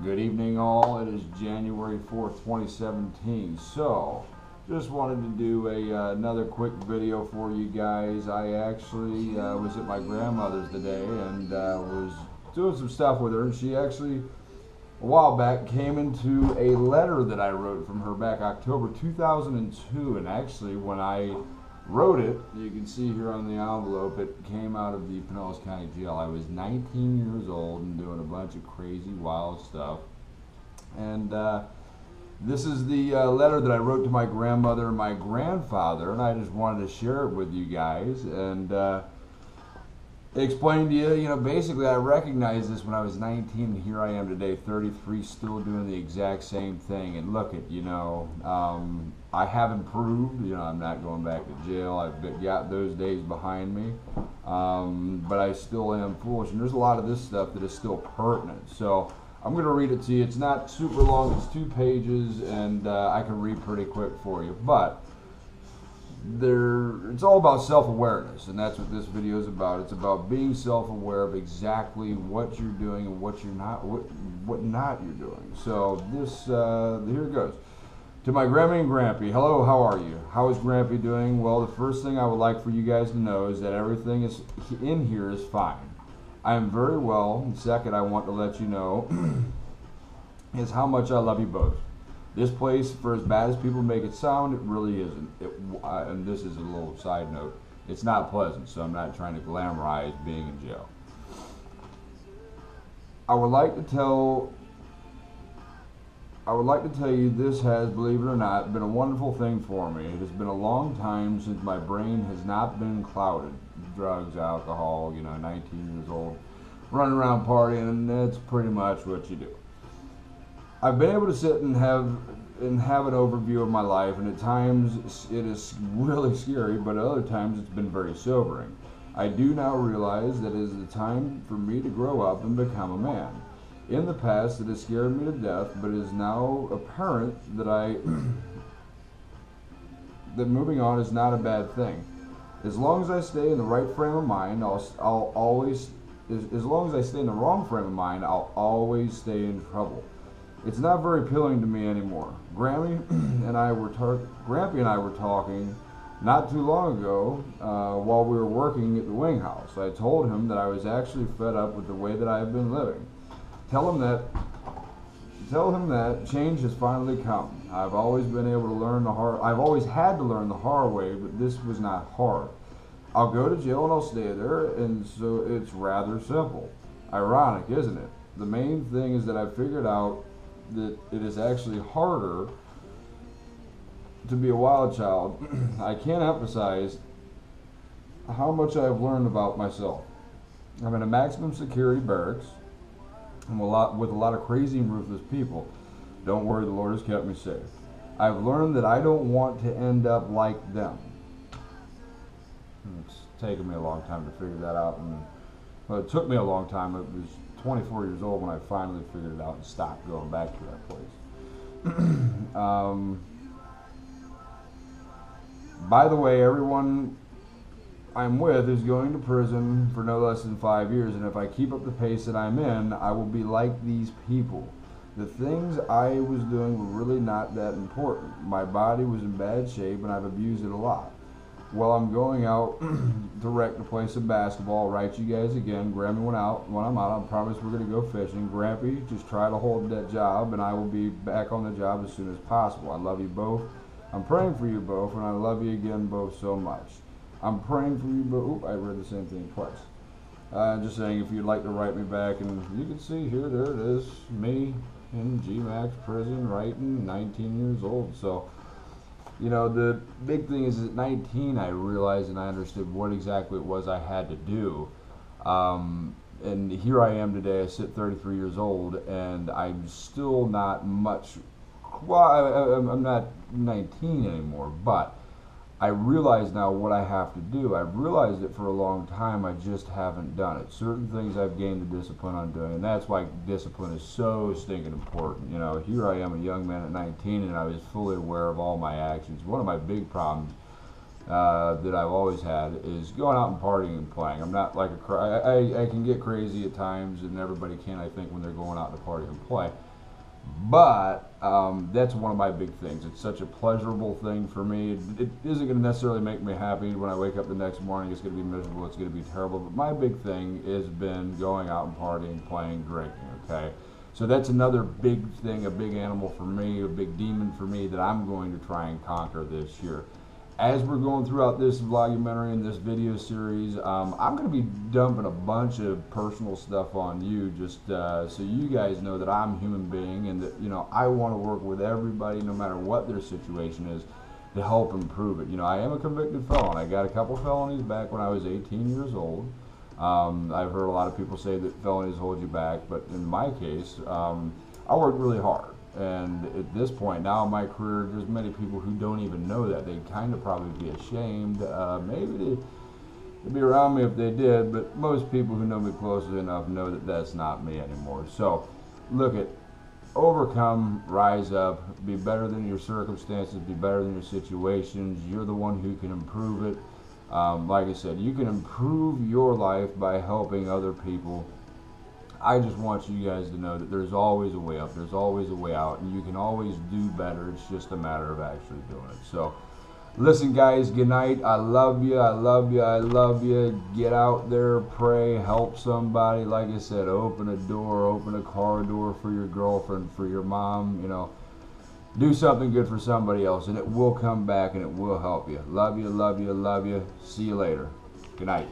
Good evening, all. It is January 4th, 2017. So, just wanted to do another quick video for you guys. I actually was at my grandmother's today and was doing some stuff with her, and she actually, a while back, came into a letter that I wrote from her back October 2002. And actually, when I wrote it, you can see here on the envelope, it came out of the Pinellas County Jail. I was 19 years old and doing a bunch of crazy, wild stuff. And this is the letter that I wrote to my grandmother and my grandfather, and I just wanted to share it with you guys and explain to you, basically I recognized this when I was 19, and here I am today, 33, still doing the exact same thing. And look at, I have improved. I'm not going back to jail. I've got those days behind me, but I still am foolish, and there's a lot of this stuff that is still pertinent. So I'm going to read it to you. It's not super long. It's 2 pages, and I can read pretty quick for you. But it's all about self-awareness, and that's what this video is about. It's about being self-aware of exactly what you're doing and what you're not, what not you're doing. So this, here it goes. To my Grammy and Grampy, hello, how are you? How is Grampy doing? Well, the first thing I would like for you guys to know is that everything is in here is fine. I am very well, and second, I want to let you know is how much I love you both. This place, for as bad as people make it sound, it really isn't. And this is a little side note. It's not pleasant, so I'm not trying to glamorize being in jail. I would like to tell you this has, believe it or not, been a wonderful thing for me. It has been a long time since my brain has not been clouded. Drugs, alcohol, 19 years old, running around partying, and that's pretty much what you do. I've been able to sit and have an overview of my life, and at times it is really scary, but at other times it's been very sobering. I do now realize that it is the time for me to grow up and become a man. In the past, it has scared me to death, but it is now apparent that that moving on is not a bad thing. As long as I stay in the right frame of mind, as long as I stay in the wrong frame of mind, I'll always stay in trouble. It's not very appealing to me anymore. Grampy and I were talking not too long ago while we were working at the wing house. I told him that I was actually fed up with the way that I have been living. Tell him that change has finally come. I've always had to learn the hard way, but this was not hard. I'll go to jail and I'll stay there, and so it's rather simple. Ironic, isn't it? The main thing is that I figured out that it is actually harder to be a wild child. I can't emphasize how much I've learned about myself. I'm in a maximum security barracks with a lot of crazy and ruthless people. Don't worry, the Lord has kept me safe. I've learned that I don't want to end up like them. It's taken me a long time to figure that out, and well, it took me a long time. I was 24 years old when I finally figured it out and stopped going back to that place. By the way, everyone I'm with is going to prison for no less than 5 years, and if I keep up the pace that I'm in, I will be like these people. The things I was doing were really not that important. My body was in bad shape, and I've abused it a lot. Well, I'm going out to wreck to play some basketball. I'll write you guys again. Grammy when I'm out, I promise we're going to go fishing. Grampy, just try to hold that job, and I will be back on the job as soon as possible. I love you both. I'm praying for you both, and I love you again both so much. I'm praying for you both. I read the same thing twice. Just saying, if you'd like to write me back, and you can see here, there it is, me in GMAX prison writing, 19 years old. So, the big thing is at 19, I realized and I understood what exactly it was I had to do. And here I am today, I sit 33 years old, and I'm still not much, well, I'm not 19 anymore, but I realize now what I have to do. I've realized it for a long time, I just haven't done it. Certain things I've gained the discipline on doing, and that's why discipline is so stinking important. Here I am, a young man at 19, and I was fully aware of all my actions. One of my big problems that I've always had is going out and partying and playing. I'm not like I can get crazy at times, and everybody can, I think, when they're going out to party and play. But that's one of my big things. It's such a pleasurable thing for me. It isn't going to necessarily make me happy when I wake up the next morning. It's going to be miserable. It's going to be terrible. But my big thing has been going out and partying, playing, drinking. Okay, so that's another big thing, a big animal for me, a big demon for me that I'm going to try and conquer this year. As we're going throughout this vlogumentary and this video series, I'm going to be dumping a bunch of personal stuff on you, just so you guys know that I'm a human being and that, you know, I want to work with everybody, no matter what their situation is, to help improve it. You know, I am a convicted felon. I got a couple felonies back when I was 18 years old. I've heard a lot of people say that felonies hold you back, but in my case, I worked really hard. And at this point now in my career, there's many people who don't even know that. They'd kind of probably be ashamed, maybe to be around me if they did, but most people who know me closely enough know that that's not me anymore. So, look at, overcome, rise up, be better than your circumstances, be better than your situations. You're the one who can improve it. Like I said, you can improve your life by helping other people. I just want you guys to know that there's always a way up, there's always a way out, and you can always do better. It's just a matter of actually doing it. So, listen, guys, good night. I love you, I love you, I love you. Get out there, pray, help somebody. Like I said, open a door, open a car door for your girlfriend, for your mom, you know. Do something good for somebody else, and it will come back and it will help you. Love you, love you, love you. See you later. Good night.